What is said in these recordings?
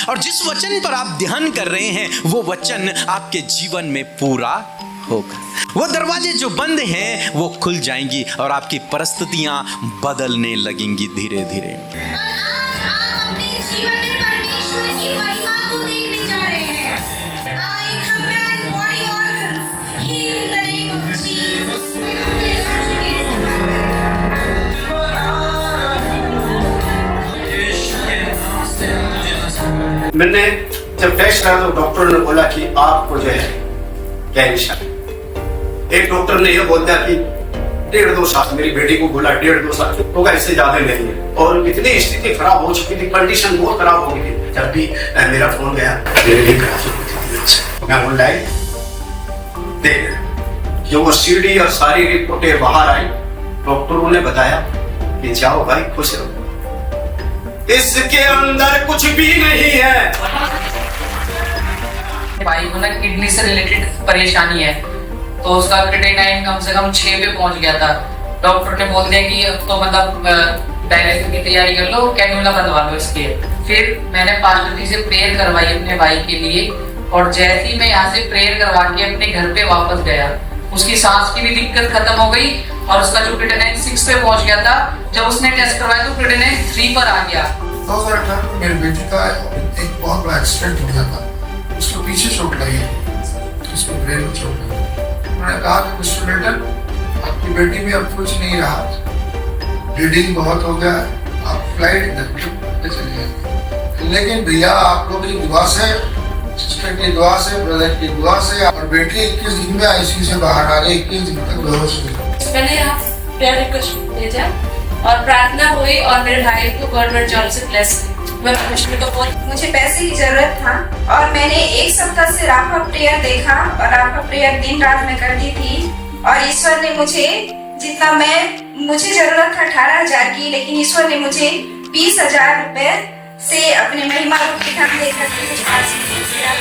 और जिस वचन पर आप ध्यान कर रहे हैं वो वचन आपके जीवन में पूरा होगा। वो दरवाजे जो बंद हैं वो खुल जाएंगी और आपकी परिस्थितियां बदलने लगेंगी धीरे धीरे। मैंने जब टेस्ट करा तो डॉक्टर ने बोला कि आपको जो है कैंसर। एक डॉक्टर ने यह बोल दिया कि 1.5-2 साल, मेरी बेटी को बोला 1.5-2 साल होगा, इससे ज्यादा नहीं है। और इतनी स्थिति खराब हो चुकी थी, कंडीशन बहुत खराब हो गई थी। जब भी मेरा फोन गया मैं ऑनलाइन देख जो वो सीडी और सारी रिपोर्टें बाहर आई, डॉक्टरों ने बताया कि जाओ भाई खुश रहो, इसके अंदर कुछ भी नहीं है। भाई को ना किडनी से रिलेटेड परेशानी है, तो उसका क्रिएटिनिन कम से कम 6 पे पहुंच गया था। डॉक्टर ने बोल दिया कि अब तो मतलब डायलिसिस की तैयारी कर लो, कैन्युला बंधवा लो इसके। फिर मैंने पास्टर जी से प्रेयर करवाई अपने भाई के लिए, और जैसे ही मैं यहाँ से प्रेयर करवा के अपने घर पे वापस गया, उसकी सांस की भी दिक्कत खत्म हो गई और उसका जो क्रिएटिनिन 6 पे पहुंच गया था। जब उसने टेस्ट करवाया तो क्रिएटिनिन 3 पर आ गया। 2018 में मेरी बेटी का एक बहुत बड़ा एक्सीडेंट हो गया था, उसको पीछे चोट लगी, उसको ब्रेन में चोट लगी। उन्होंने कहा कि मिस्टर लेटन, आपकी बेटी में अब कुछ नहीं रहा, ब्लीडिंग बहुत हो गया, आप फ्लाइट पे चले जाएंगे। लेकिन भैया आप लोग की दुआ से, सिस्टर की दुआ से, ब्रदर की दुआ से, और बेटी 21 दिन में आईसीयू से बाहर आ गई, 21 दिन तक बेहोश हुई। मैंने यहाँ प्रेयर रिक्वेस्ट भेजा और प्रार्थना हुई और मेरे भाई को गवर्नमेंट जॉब से ब्लेस मैं तो मुझे पैसे की जरूरत था और मैंने 1 सप्ताह से राफा प्रेयर देखा और राफा प्रेयर दिन रात में करती थी। और ईश्वर ने मुझे जितना मुझे जरूरत था 18,000 की, लेकिन ईश्वर ने मुझे 20,000 रुपए से अपने महिमा रूप के काम देकर मुझे पास किया।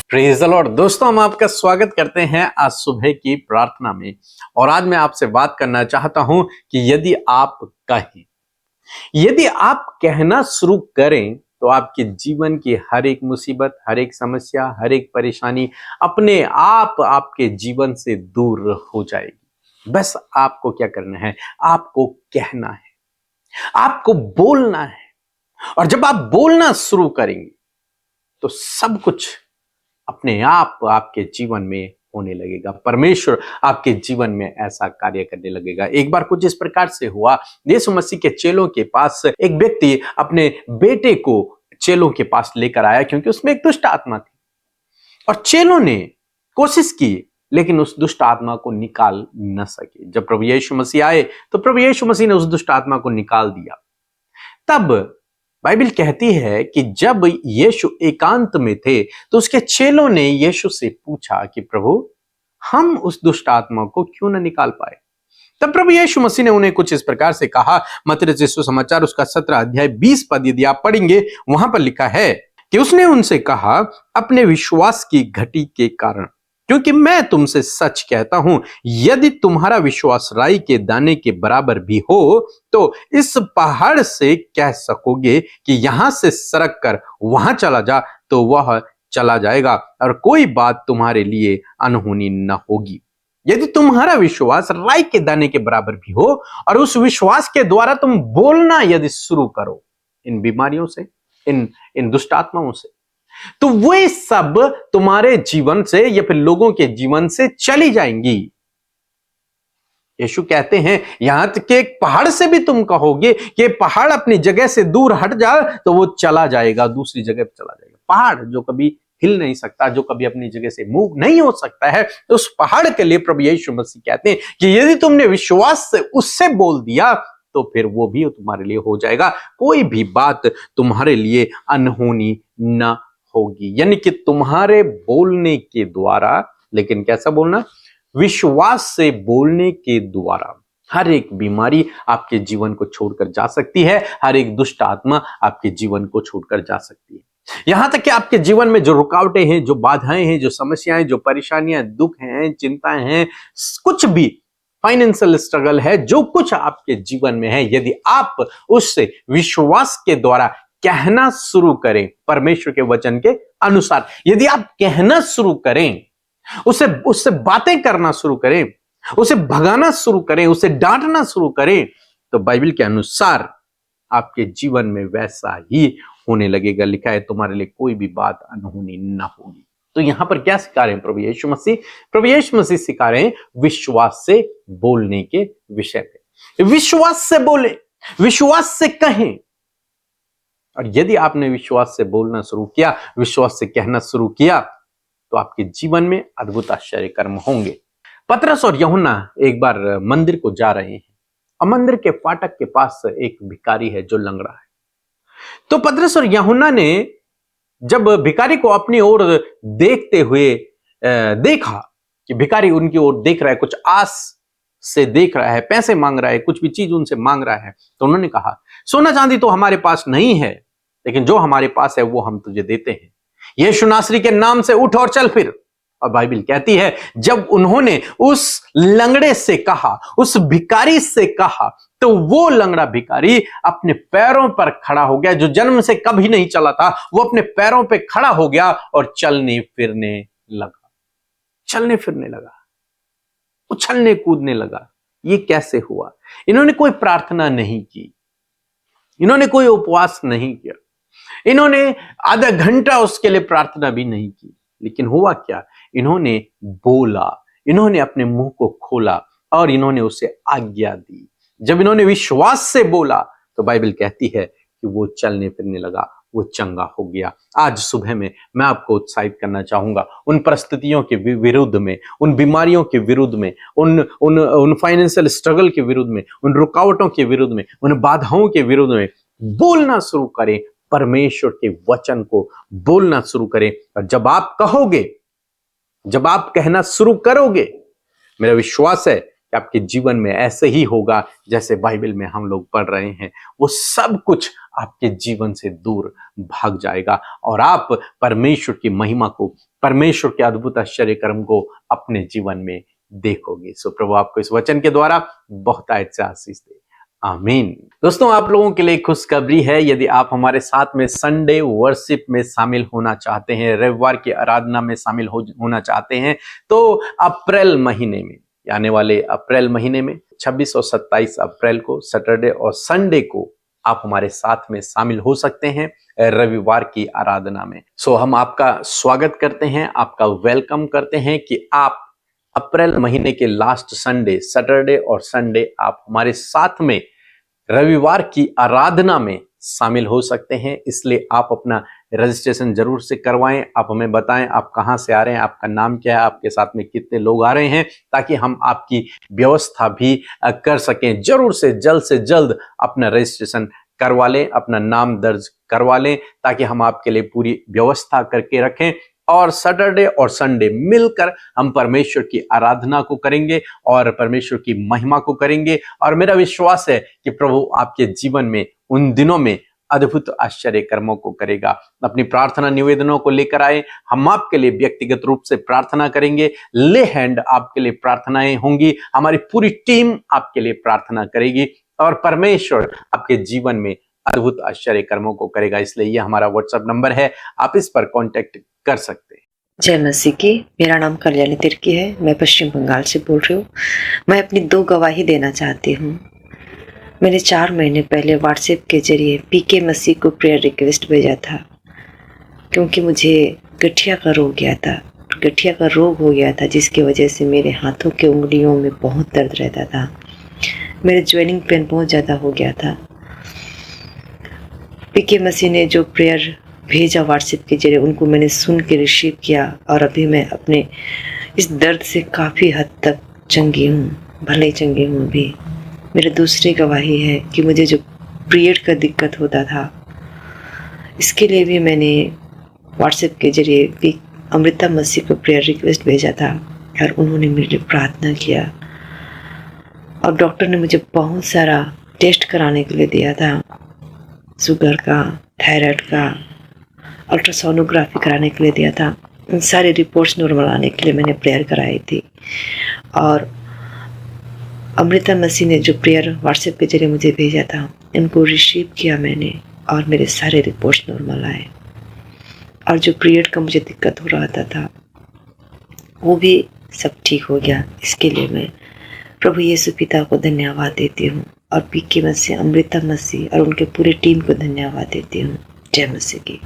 Praise the Lord. दोस्तों, हम आपका स्वागत करते हैं आज सुबह की प्रार्थना में। और आज मैं आपसे बात करना चाहता हूं कि यदि आप कहें, यदि आप कहना शुरू करें तो आपके जीवन की हर एक मुसीबत, हर एक समस्या, हर एक परेशानी अपने आप आपके जीवन से दूर हो जाएगी। बस आपको क्या करना है? आपको कहना है, आपको बोलना है। और जब आप बोलना शुरू करेंगे तो सब कुछ अपने आप आपके जीवन में होने लगेगा। परमेश्वर आपके जीवन में ऐसा कार्य करने लगेगा। एक बार कुछ इस प्रकार से हुआ, यीशु मसीह के चेलों के पास एक व्यक्ति अपने बेटे को चेलों के पास लेकर आया, क्योंकि उसमें एक दुष्ट आत्मा थी। और चेलों ने कोशिश की, लेकिन उस दुष्ट आत्मा को निकाल न सके। जब प्रभु यीशु मसीह आए तो प्रभु यीशु मसीह ने उस दुष्ट आत्मा को निकाल दिया। तब बाइबल कहती है कि जब यीशु एकांत में थे तो उसके चेलों ने यीशु से पूछा कि प्रभु, हम उस दुष्ट आत्मा को क्यों न निकाल पाए। तब प्रभु यीशु मसीह ने उन्हें कुछ इस प्रकार से कहा। मत्ती रचित सुसमाचार उसका 17 अध्याय 20 पद यदि आप पढ़ेंगे, वहां पर लिखा है कि उसने उनसे कहा, अपने विश्वास की घटी के कारण, क्योंकि मैं तुमसे सच कहता हूं, यदि तुम्हारा विश्वास राई के दाने के बराबर भी हो तो इस पहाड़ से कह सकोगे कि यहां से सरक कर वहां चला जा, तो वह चला जाएगा और कोई बात तुम्हारे लिए अनहोनी न होगी। यदि तुम्हारा विश्वास राई के दाने के बराबर भी हो और उस विश्वास के द्वारा तुम बोलना यदि शुरू करो इन बीमारियों से, इन दुष्ट आत्माओं से, तो वे सब तुम्हारे जीवन से या फिर लोगों के जीवन से चली जाएंगी। यीशु कहते हैं, यहां तक कि एक पहाड़ से भी तुम कहोगे कि पहाड़ अपनी जगह से दूर हट जा, तो वो चला जाएगा, दूसरी जगह पर चला जाएगा। पहाड़ जो कभी हिल नहीं सकता, जो कभी अपनी जगह से मूव नहीं हो सकता है, तो उस पहाड़ के लिए प्रभु यीशु मसीह कहते हैं कि यदि तुमने विश्वास से उससे बोल दिया तो फिर वो भी तुम्हारे लिए हो जाएगा, कोई भी बात तुम्हारे लिए अनहोनी न होगी। यानी कि तुम्हारे बोलने के द्वारा, लेकिन कैसा बोलना? विश्वास से बोलने के द्वारा हर एक बीमारी आपके जीवन को छोड़कर जा सकती है, हर एक दुष्ट आत्मा आपके जीवन को छोड़कर जा सकती है। यहां तक कि आपके जीवन में जो रुकावटें हैं, जो बाधाएं हैं, जो समस्याएं, जो परेशानियां, दुख हैं, चिंताएं हैं, कुछ भी फाइनेंशियल स्ट्रगल है, जो कुछ आपके जीवन में है, यदि आप उससे विश्वास के द्वारा कहना शुरू करें, परमेश्वर के वचन के अनुसार यदि आप कहना शुरू करें, उससे बातें करना शुरू करें, उसे भगाना शुरू करें, उसे डांटना शुरू करें, तो बाइबल के अनुसार आपके जीवन में वैसा ही होने लगेगा। लिखा है तुम्हारे लिए कोई भी बात अनहोनी न होगी। तो यहां पर क्या सिखा रहे हैं प्रभु यीशु मसीह? प्रभु यीशु मसीह सिखा रहे हैं विश्वास से बोलने के विषय पे। विश्वास से बोले, विश्वास से कहें। और यदि आपने विश्वास से बोलना शुरू किया, विश्वास से कहना शुरू किया, तो आपके जीवन में अद्भुत आश्चर्य कर्म होंगे। पतरस और यूहन्ना एक बार मंदिर को जा रहे हैं और मंदिर के फाटक के पास एक भिखारी है जो लंगड़ा है। तो पतरस और यूहन्ना ने जब भिखारी को अपनी ओर देखते हुए देखा कि भिखारी उनकी ओर देख रहा है, कुछ आस से देख रहा है, पैसे मांग रहा है, कुछ भी चीज उनसे मांग रहा है, तो उन्होंने कहा सोना चांदी तो हमारे पास नहीं है, लेकिन जो हमारे पास है वो हम तुझे देते हैं। यीशु नासरी के नाम से उठ और चल फिर। और बाइबल कहती है जब उन्होंने उस लंगड़े से कहा, उस भिखारी से कहा, तो वो लंगड़ा भिखारी अपने पैरों पर खड़ा हो गया। जो जन्म से कभी नहीं चला था, वो अपने पैरों पे खड़ा हो गया और चलने फिरने लगा, चलने फिरने लगा, उछलने कूदने लगा। ये कैसे हुआ? इन्होंने कोई प्रार्थना नहीं की, इन्होंने कोई उपवास नहीं किया, इन्होंने आधा घंटा उसके लिए प्रार्थना भी नहीं की, लेकिन हुआ क्या? इन्होंने बोला, इन्होंने अपने मुंह को खोला और इन्होंने उसे आज्ञा दी। जब इन्होंने विश्वास से बोला तो बाइबल कहती है कि वो चलने फिरने लगा, वो चंगा हो गया। आज सुबह में मैं आपको उत्साहित करना चाहूंगा उन परिस्थितियों के विरुद्ध में, उन बीमारियों के विरुद्ध में, उन फाइनेंशियल स्ट्रगल के विरुद्ध में, उन रुकावटों के विरुद्ध में, उन बाधाओं के विरुद्ध में बोलना शुरू करें, परमेश्वर के वचन को बोलना शुरू करें। और जब आप कहोगे, जब आप कहना शुरू करोगे, मेरा विश्वास है कि आपके जीवन में ऐसे ही होगा जैसे बाइबल में हम लोग पढ़ रहे हैं। वो सब कुछ आपके जीवन से दूर भाग जाएगा और आप परमेश्वर की महिमा को, परमेश्वर के अद्भुत आश्चर्य कर्म को अपने जीवन में देखोगे। सो प्रभु आपको इस वचन के द्वारा बहुत अच्छे आशीष दे। आमीन। दोस्तों, आप लोगों के लिए खुशखबरी है। यदि आप हमारे साथ में संडे वर्शिप में शामिल होना चाहते हैं, रविवार की आराधना में शामिल होना चाहते हैं, तो अप्रैल महीने में, आने वाले अप्रैल महीने में 26 और 27 अप्रैल को सैटरडे और संडे को आप हमारे साथ में शामिल हो सकते हैं रविवार की आराधना में। सो हम आपका स्वागत करते हैं, आपका वेलकम करते हैं कि आप अप्रैल महीने के लास्ट संडे, सैटरडे और संडे आप हमारे साथ में रविवार की आराधना में शामिल हो सकते हैं। इसलिए आप अपना रजिस्ट्रेशन जरूर से करवाएं। आप हमें बताएं आप कहां से आ रहे हैं, आपका नाम क्या है, आपके साथ में कितने लोग आ रहे हैं, ताकि हम आपकी व्यवस्था भी कर सकें। जरूर से जल्द अपना रजिस्ट्रेशन करवा लें, अपना नाम दर्ज करवा लें, ताकि हम आपके लिए पूरी व्यवस्था करके रखें और सैटरडे और संडे मिलकर हम परमेश्वर की आराधना को करेंगे और परमेश्वर की महिमा को करेंगे। और मेरा विश्वास है कि प्रभु आपके जीवन में उन दिनों में अद्भुत आश्चर्य कर्मों को करेगा। अपनी प्रार्थना निवेदनों को लेकर आए, हम आपके लिए व्यक्तिगत रूप से प्रार्थना करेंगे। ले हैंड आपके लिए प्रार्थनाएं होंगी, हमारी पूरी टीम आपके लिए प्रार्थना करेगी और परमेश्वर आपके जीवन में अद्भुत आश्चर्य कर्मों को करेगा। इसलिए ये हमारा व्हाट्सएप नंबर है, आप इस पर कांटेक्ट कर सकते हैं। जय मसीह की। मेरा नाम कल्याणी तिर्की है, मैं पश्चिम बंगाल से बोल रही हूँ। मैं अपनी 2 गवाही देना चाहती हूँ। मैंने 4 महीने पहले व्हाट्सएप के जरिए पीके मसीह को प्रेयर रिक्वेस्ट भेजा था, क्योंकि मुझे गठिया का रोग हो गया था, जिसकी वजह से मेरे हाथों के उंगलियों में बहुत दर्द रहता था। मेरे ज्वाइनिंग पेन बहुत ज़्यादा हो गया था। पीके मसीह ने जो प्रेयर भेजा व्हाट्सएप के जरिए, उनको मैंने सुन के रिसीव किया और अभी मैं अपने इस दर्द से काफ़ी हद तक चंगी हूँ, भले चंगी हूँ अभी। मेरी दूसरी गवाही है कि मुझे जो पीरियड का दिक्कत होता था, इसके लिए भी मैंने व्हाट्सएप के जरिए भी अमृता मसीह को प्रेयर रिक्वेस्ट भेजा था और उन्होंने मेरे लिए प्रार्थना किया। और डॉक्टर ने मुझे बहुत सारा टेस्ट कराने के लिए दिया था, शुगर का, थायराइड का, अल्ट्रासोनोग्राफी कराने के लिए दिया था। उन सारी रिपोर्ट्स नॉर्मल आने के लिए मैंने प्रेयर कराई थी। और अमृता मसीह ने जो प्रेयर व्हाट्सएप के जरिए मुझे भेजा था, इनको रिसीव किया मैंने और मेरे सारे रिपोर्ट्स नॉर्मल आए। और जो पीरियड का मुझे दिक्कत हो रहा था वो भी सब ठीक हो गया। इसके लिए मैं प्रभु यीशु पिता को धन्यवाद देती हूँ और पीके मसीह, अमृता मसीह और उनके पूरी टीम को धन्यवाद देती हूँ। जय मसीह की।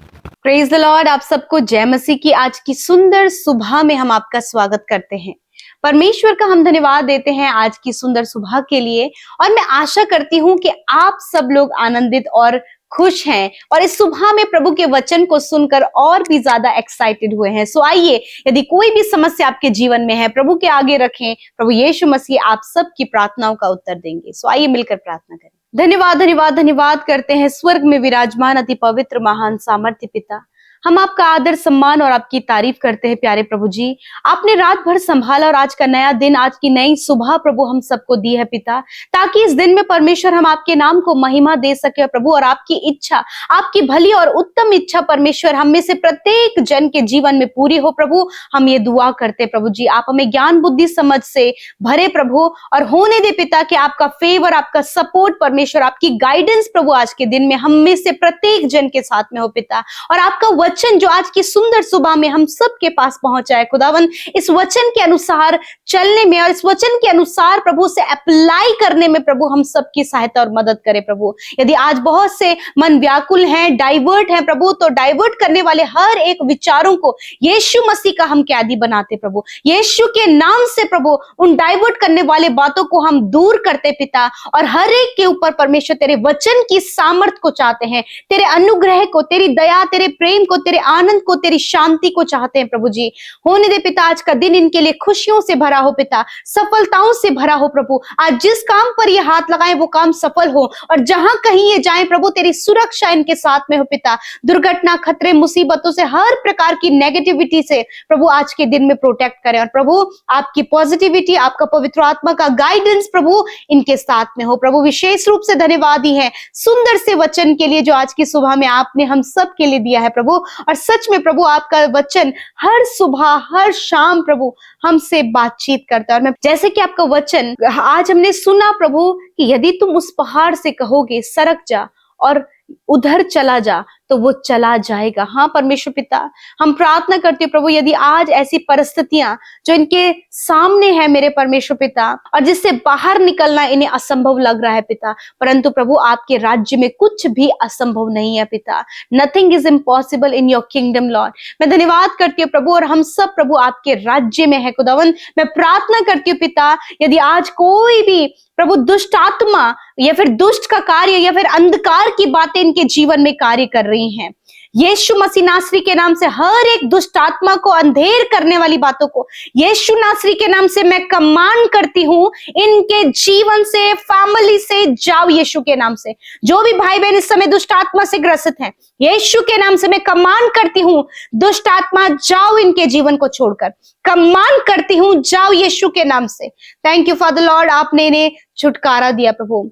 Praise the Lord. आप सबको जय मसीह की। आज की सुंदर सुबह में हम आपका स्वागत करते हैं। परमेश्वर का हम धन्यवाद देते हैं आज की सुंदर सुबह के लिए। और मैं आशा करती हूँ कि आप सब लोग आनंदित और खुश हैं और इस सुबह में प्रभु के वचन को सुनकर और भी ज्यादा एक्साइटेड हुए हैं। सो आइए, यदि कोई भी समस्या आपके जीवन में है, प्रभु के आगे रखें। प्रभु यीशु मसीह आप सबकी प्रार्थनाओं का उत्तर देंगे। सो आइए मिलकर प्रार्थना करें। धन्यवाद धन्यवाद धन्यवाद करते हैं स्वर्ग में विराजमान अति पवित्र महान सामर्थ्य पिता। हम आपका आदर सम्मान और आपकी तारीफ करते हैं प्यारे प्रभु जी। आपने रात भर संभाला और आज का नया दिन, आज की नई सुबह प्रभु हम सबको दी है पिता, ताकि इस दिन में परमेश्वर हम आपके नाम को महिमा दे सके प्रभु। और आपकी इच्छा, आपकी भली और उत्तम इच्छा परमेश्वर हम में से प्रत्येक जन के जीवन में पूरी हो प्रभु। हम ये दुआ करते प्रभु जी, आप हमें ज्ञान बुद्धि समझ से भरे प्रभु और होने दे पिता कि आपका फेवर, आपका सपोर्ट परमेश्वर, आपकी गाइडेंस प्रभु आज के दिन में हम में से प्रत्येक जन के साथ में हो पिता। और आपका वचन जो आज की सुंदर सुबह में हम सब के पास पहुंचा है खुदावन, इस वचन के अनुसार चलने में और इस वचन के अनुसार प्रभु से अप्लाई करने में प्रभु हम सबकी सहायता और मदद करे प्रभु। यदि आज बहुत से मन व्याकुल हैं, डाइवर्ट हैं प्रभु, तो डाइवर्ट करने वाले हर एक विचारों को यीशु मसीह का हम कैदी बनाते प्रभु। यीशु के नाम से प्रभु उन डाइवर्ट करने वाले बातों को हम दूर करते पिता। और हर एक के ऊपर परमेश्वर तेरे वचन की सामर्थ को चाहते हैं, तेरे अनुग्रह को, तेरी दया, तेरे प्रेम को, तेरे आनंद को, तेरी शांति को चाहते हैं प्रभु जी। होने दे पिता आज का दिन इनके लिए खुशियों से भरा हो पिता, सफलताओं से भरा हो प्रभु। आज जिस काम पर ये हाथ लगाए वो काम सफल हो और जहां कहीं ये जाए प्रभु तेरी सुरक्षा इनके साथ में हो पिता। दुर्घटना, खतरे, मुसीबतों से, हर प्रकार की नेगेटिविटी से प्रभु आज के दिन में प्रोटेक्ट करें। और प्रभु आपकी पॉजिटिविटी, आपका पवित्र आत्मा का गाइडेंस प्रभु इनके साथ में हो प्रभु। विशेष रूप से धन्यवाद ही है सुंदर से वचन के लिए जो आज की सुबह में आपने हम सब के लिए दिया है प्रभु। और सच में प्रभु आपका वचन हर सुबह हर शाम प्रभु हमसे बातचीत करता है। और मैं जैसे कि आपका वचन आज हमने सुना प्रभु कि यदि तुम उस पहाड़ से कहोगे सरक जा और उधर चला जा तो वो चला जाएगा। हाँ परमेश्वर पिता, हम प्रार्थना करते हैं प्रभु, यदि आज ऐसी परिस्थितियां जो इनके सामने है मेरे परमेश्वर पिता, और जिससे बाहर निकलना इन्हें असंभव लग रहा है पिता, परंतु प्रभु आपके राज्य में कुछ भी असंभव नहीं है पिता। Nothing is impossible in your kingdom Lord. मैं धन्यवाद करती हूँ प्रभु और हम सब प्रभु आपके राज्य में है खुदावन। मैं प्रार्थना करती हूँ पिता, यदि आज कोई भी प्रभु दुष्ट आत्मा या फिर दुष्ट का कार्य या फिर अंधकार की बातें इनके जीवन में कार्य कर रही हैं, यीशु मसीह नासरी के नाम से हर एक दुष्ट आत्मा को, अंधेर करने वाली बातों को यीशु नासरी के नाम से मैं कमांड करती हूँ, इनके जीवन से, फैमिली से जाओ यीशु के नाम से। जो भी भाई बहन इस समय दुष्ट आत्मा से ग्रसित हैं, यीशु के नाम से मैं कमांड करती हूँ, दुष्ट आत्मा जाओ इनके जीवन को छोड़कर। कमांड करती हूँ जाओ यीशु के नाम से। थैंक यू फादर लॉर्ड, आपने इन्हें छुटकारा दिया प्रभु।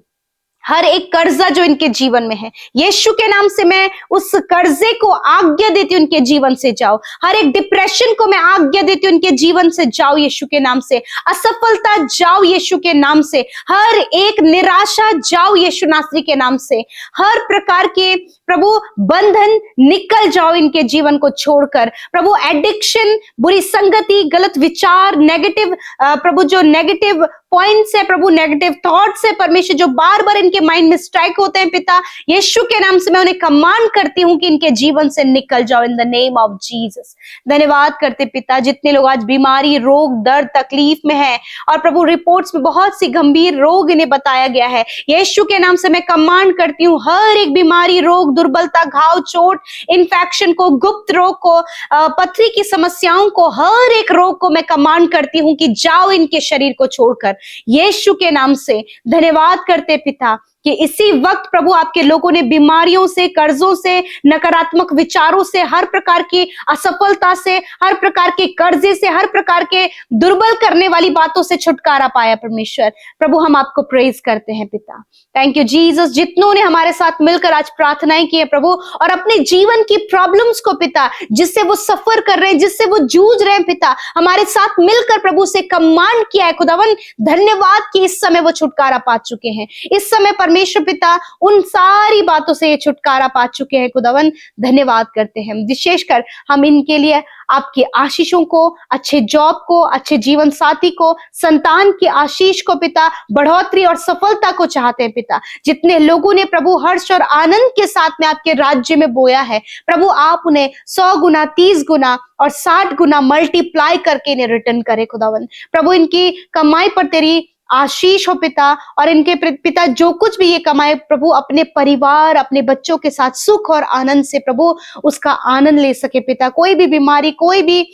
हर एक कर्जा जो इनके जीवन में है, यीशु के नाम से मैं उस कर्जे को आज्ञा देती हूँ इनके जीवन से जाओ। हर एक डिप्रेशन को मैं आज्ञा देती हूँ इनके जीवन से जाओ यीशु के नाम से। असफलता जाओ यीशु के नाम से। हर एक निराशा जाओ यीशु नासरी के नाम से। हर प्रकार के प्रभु बंधन निकल जाओ इनके जीवन को छोड़कर प्रभु। एडिक्शन, बुरी संगति, गलत विचार, नेगेटिव प्रभु जो नेगेटिव पॉइंट्स है प्रभु, नेगेटिव थॉट्स है परमेश्वर जो बार बार इनके माइंड में स्ट्राइक होते हैं पिता, यीशु के नाम से मैं उन्हें कमांड करती हूँ कि इनके जीवन से निकल जाओ in the name of Jesus. धन्यवाद करते पिता, जितने लोग आज बीमारी, रोग, दर्द, तकलीफ में हैं और प्रभु रिपोर्ट्स में बहुत सी गंभीर रोग इन्हें बताया गया है, यीशु के नाम से मैं कमांड करती हूँ हर एक बीमारी, रोग, दुर्बलता, घाव, चोट, इन्फेक्शन को, गुप्त रोग को, पथरी की समस्याओं को, हर एक रोग को मैं कमांड करती हूँ कि जाओ इनके शरीर को छोड़कर यीशु के नाम से। धन्यवाद करते पिता कि इसी वक्त प्रभु आपके लोगों ने बीमारियों से, कर्जों से, नकारात्मक विचारों से, हर प्रकार की असफलता से, हर प्रकार के कर्जे से, हर प्रकार के दुर्बल करने वाली बातों से छुटकारा पाया परमेश्वर। प्रभु हम आपको प्रेज करते हैं पिता। थैंक यू जीसस, जितनों ने हमारे साथ मिलकर आज प्रार्थनाएं की है प्रभु, और अपने जीवन की प्रॉब्लम्स को पिता, जिससे वो सफर कर रहे हैं, जिससे वो जूझ रहे हैं पिता, हमारे साथ मिलकर प्रभु से कमांड किया है खुदावन। धन्यवाद कि इस समय वो छुटकारा पा चुके हैं। इस समय परमेश्वर पिता उन सारी बातों से ये छुटकारा पा चुके हैं खुदावन। धन्यवाद करते हैं। विशेषकर हम इनके लिए आपकी आशीषों को, अच्छे जॉब को, अच्छे जीवन साथी को, संतान की आशीष को पिता, बढ़ोतरी और सफलता को चाहते हैं पिता। जितने लोगों ने प्रभु हर्ष और आनंद के साथ में आपके राज्य में बोया है प्रभु, आप उन्हें 100 गुना, 30 गुना और 60 गुना मल्टीप्लाई करके इन्हें रिटर्न करे खुदावन। प्रभु इनकी कमाई पर तेरी आशीष हो पिता, और इनके पिता जो कुछ भी ये कमाए प्रभु, अपने परिवार, अपने बच्चों के साथ सुख और आनंद से प्रभु उसका आनंद ले सके पिता। कोई भी बीमारी, कोई भी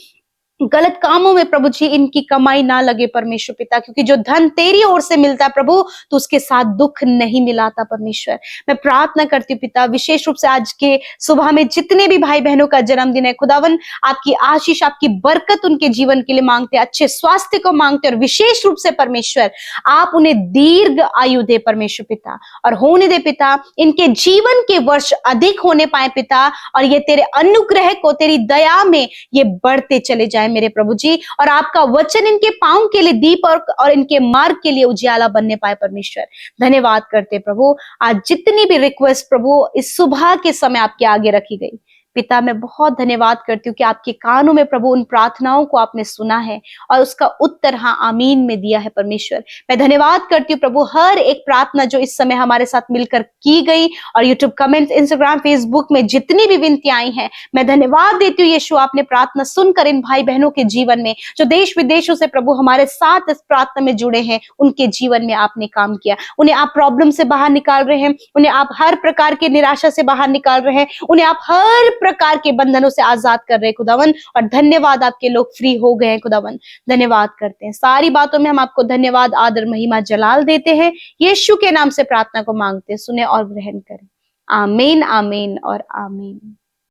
गलत कामों में प्रभु जी इनकी कमाई ना लगे परमेश्वर पिता, क्योंकि जो धन तेरी ओर से मिलता है प्रभु, तो उसके साथ दुख नहीं मिलाता परमेश्वर। मैं प्रार्थना करती हूँ पिता, विशेष रूप से आज के सुबह में जितने भी भाई बहनों का जन्मदिन है खुदावन, आपकी आशीष, आपकी बरकत उनके जीवन के लिए मांगते हैं, अच्छे स्वास्थ्य को मांगते हैं, और विशेष रूप से परमेश्वर आप उन्हें दीर्घ आयु दे परमेश्वर पिता, और होने दे पिता इनके जीवन के वर्ष अधिक होने पाए पिता, और ये तेरे अनुग्रह को, तेरी दया में ये बढ़ते चले जाए मेरे प्रभु जी, और आपका वचन इनके पांव के लिए दीप और इनके मार्ग के लिए उजियाला बनने पाए परमेश्वर। धन्यवाद करते प्रभु। आज जितनी भी रिक्वेस्ट प्रभु इस सुबह के समय आपके आगे रखी गई पिता, मैं बहुत धन्यवाद करती हूँ कि आपके कानों में प्रभु उन प्रार्थनाओं को आपने सुना है और उसका उत्तर हाँ आमीन में दिया है परमेश्वर। मैं धन्यवाद करती हूँ प्रभु हर एक प्रार्थना जो इस समय हमारे साथ मिलकर की गई, और यूट्यूब कमेंट्स, इंस्टाग्राम, फेसबुक में जितनी भी विनती आई हैं, मैं धन्यवाद देती हूँ यीशु, आपने प्रार्थना सुनकर इन भाई बहनों के जीवन में, जो देश विदेशों से प्रभु हमारे साथ इस प्रार्थना में जुड़े हैं, उनके जीवन में आपने काम किया। उन्हें आप प्रॉब्लम से बाहर निकाल रहे हैं, उन्हें आप हर प्रकार की निराशा से बाहर निकाल रहे हैं, उन्हें आप हर प्रकार के बंधनों से आजाद कर रहे हैं खुदावन। और धन्यवाद, आपके लोग फ्री हो गए हैं खुदावन। धन्यवाद करते हैं। सारी बातों में हम आपको धन्यवाद, आदर, महिमा, जलाल देते हैं। यीशु के नाम से प्रार्थना को मांगते हैं, सुने और ग्रहण करें। आमीन, आमीन और आमीन।